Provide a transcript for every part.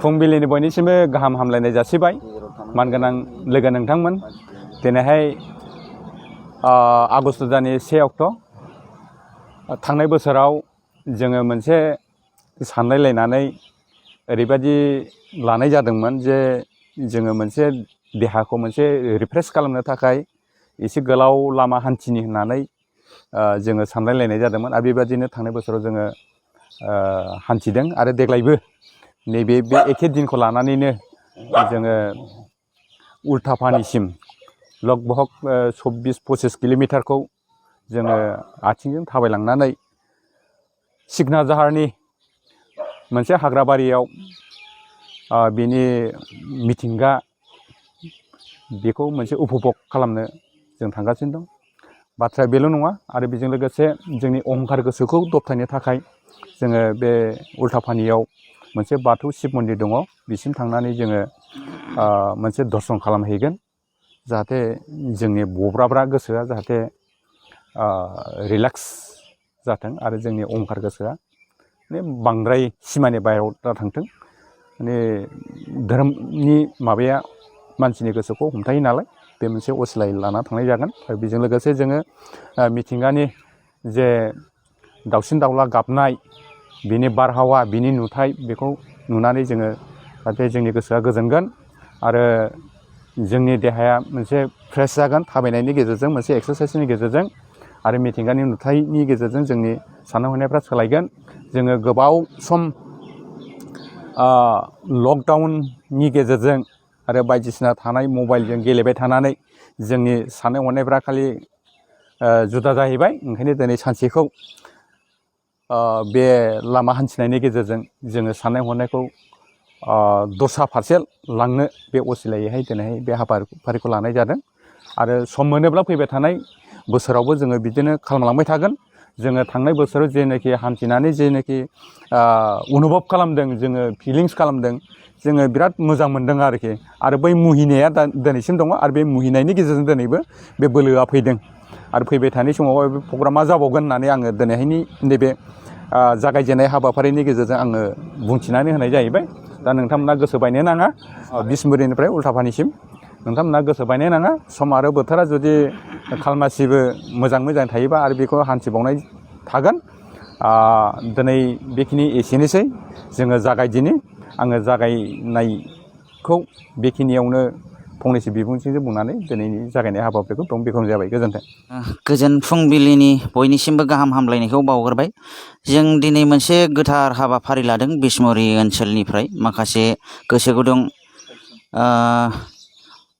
फुंबिलिनि बयनिसिमबो गाहाम हामलायनाय जासिबाय मानगोनां लोगो नोंथांमोन। दिनैहाय आगस्ट दाननि 1 अक्ट' थांनाय बोसोराव जोङो मोनसे सानलायलायनानै ओरैबायदि लानाय जादोंमोन जे जोङो मोनसे देहाखौ मोनसे रिफ्रेश खालामनो थाखाय एसे गोलाव लामा हान्थिनि होननानै जोङो सानलायलायनाय जादोंमोन आरो बेबायदिनो थांनाय बोसोराव जोङो हान्थिदों आरो देग्लायबो नैबे एखे दिनखौ लानानैनो जोङो उल्थापानिसिम लगभग 24-25 किल'मिटारखौ जोङो आथिंजों थाबायलांनानै सिकनाझारनि मोनसे हाग्राबारियाव बिनि मिथिंगा बेखौ मोनसे उपभग खालामनो जों थांगासिनो दं। बाथ्राया बेल' नङा आरो बेजों लोगोसे जोंनि अहंखार गोसोखौ दबथायनो थाखाय जोङो बे उल्थापानियाव मोनसे बाथौ शिब मन्दिर दङ, बिसिम थांनानै जोङो मोनसे दर्शन खालामहैगोन जाहाथे जोंनि बब्राब्रा गोसोआ जाहाथे रिलेक्स जाथों आरो जोंनि अहंखार गोसोआ बांद्राय सिमानि बाहेराव दा थांथों। माने धोरोमनि माबाया मानसिनि गोसोखौ हमथायो नालाय बे मोनसे असिलायै लाना थांनाय जागोन। आरो बेजों लोगोसे जोङो मिथिंगानि जे दाउसिन दाउला गाबनाय बिनि बारहावा बिनि नुथाय बेखौ नुनानै जोङो जाहाथे जोंनि गोसोआ गोजोनगोन आरो जोंनि देहाया मोनसे फ्रेश जागोन थाबायनायनि गेजेरजों मोनसे एक्सारसाइसनि गेजेरजों आरो मिथिंगानि नुथायनि गेजेरजों जोंनि साननाय हनायफ्रा सोलायगोन। जोङो गोबाव सम लकडाउननि गेजेरजों आरो बायदिसिना थानाय मबाइलजों गेलेबाय थानानै जोंनि साननाय हनायफ्रा खालि जुदा जाहैबाय। ओंखायनो दिनै सानसेखौ बे लामा हान्थिनायनि गेजेरजों जोङो साननाय हनायखौ दस्रा फारसे लांनो बे असिलायैहाय दिनैहाय बे हाबाफारिखौ लानाय जादों आरो सम मोनोब्ला फैबाय थानाय बोसोरावबो जोङो बिदिनो खालामलांबाय थागोन। जोङो थांनाय बोसोराव जेनाखि हान्थिनानै जेनाखि अनुभब खालामदों जोङो फिलिंस खालामदों जोङो बिराद मोजां मोनदों आरोखि। आरो बै मुहिनाया दिनैसिम दङ आरो बे मुहिनायनि गेजेरजों दिनैबो बे बोलोआ फैदों आरो फैबाय थानाय समाव बे प्रग्रामा जाबावगोन होननानै आङो दिनैहायनि नैबे जागायजेननाय हाबाफारिनि गेजेरजों आङो बुंथिनानै होनाय जाहैबाय। दा नोंथांमोना गोसो बायनो नाङा, बिसमुरिनिफ्राय उल्थापानिसिम नोंथांमोना गोसो बायनो नाङा। सम आरो बोथोरा जुदि खालमासिबो मोजां थायोबा आरो बेखौ हान्थिबावनाय थागोन। दिनै बेखिनि एसेनोसै जोङो जागायदिनि। आङो जागायनायखौ बेखिनियावनो फंनैसो बिबुंथिजों बुंनानै दिनैनि जागायनाय हाबाफारिखौ दं बेखौनो जाबाय। गोजोन्थों। गोजोन फुंबिलिनि बयनिसिमबो गाहाम हामलायनायखौ बावहरबाय। जों दिनै मोनसे गोथार हाबाफारि लादों बिसमुरि ओनसोलनिफ्राय माखासे गोसो गुदुं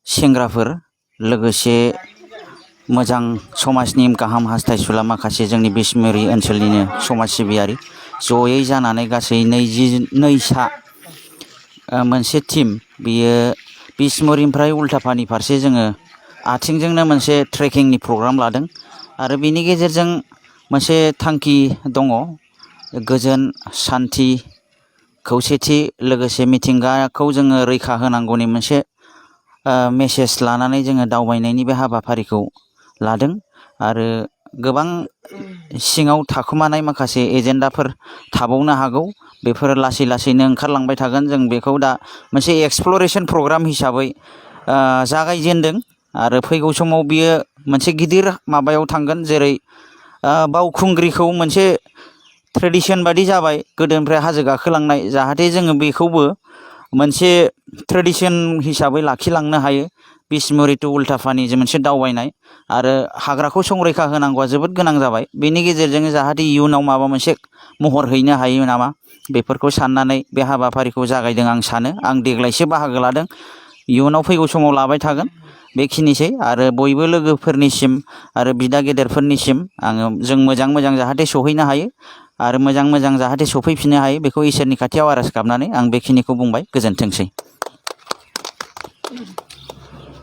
सेंग्राफोर लोगोसे मोजां समाजनि गाहाम हास्थायसुला माखासे जोंनि बिसमुरि ओनसोलनिनो समाज सिबियारि जयै जानानै गासै 22सा मोनसे टिम बियो बिसमुरिनिफ्राय उल्थापानि फारसे जोङो आथिंजोंनो मोनसे ट्रेकिंनि प्रग्राम लादों आरो बिनि गेजेरजों मोनसे थांखि दङ, गोजोन सान्थि खौसेथि लोगोसे मिथिंगाखौ जोङो रैखा होनांगौनि मोनसे मेसेज लानानै जोङो दावबायनायनि बे हाबाफारिखौ लादों। आरो गोबां सिङाव थाखुमानाय माखासे एजेन्डाफोर थाबावनो हागौ, बेफोरो लासै लासैनो ओंखारलांबाय थागोन। जों बेखौ दा मोनसे एक्सप्लरेसन प्रग्राम हिसाबै जागायजेनदों आरो फैगौ समाव बियो मोनसे गिदिर माबायाव थांगोन। जेरै बावखुंग्रिखौ मोनसे ट्रेडिसन बादि जाबाय गोदोनिफ्राय हाजो गाखोलांनाय, जाहाथे जोङो बेखौबो मोनसे ट्रेडिसन हिसाबै लाखिलांनो हायो। बिसमुरि टु उल्थापानि मोनसे दावबायनाय आरो हाग्राखौ संरैखा होनांगौआ जोबोद गोनां जाबाय। बेनि गेजेरजों जाहाथे इयुनाव माबा मोनसे महर हैनो हायो नामा बेफोरखौ साननानै बे हाबाफारिखौ जागायदों आं सानो। आं देग्लायसो बाहागो लादों, इयुनाव फैगौ समाव लाबाय थागोन। बेखिनिसै आरो बयबो लोगोफोरनिसिम आरो बिदा गेदेरफोरनिसिम जों मोजां जाहाथे सहैनो हायो आरो मोजां जाहाथे सफैफिननो हायो बेखौ इसोरनि खाथियाव आर'ज गाबनानै आं बेखिनिखौ बुंबाय। गोजोनथोंसै।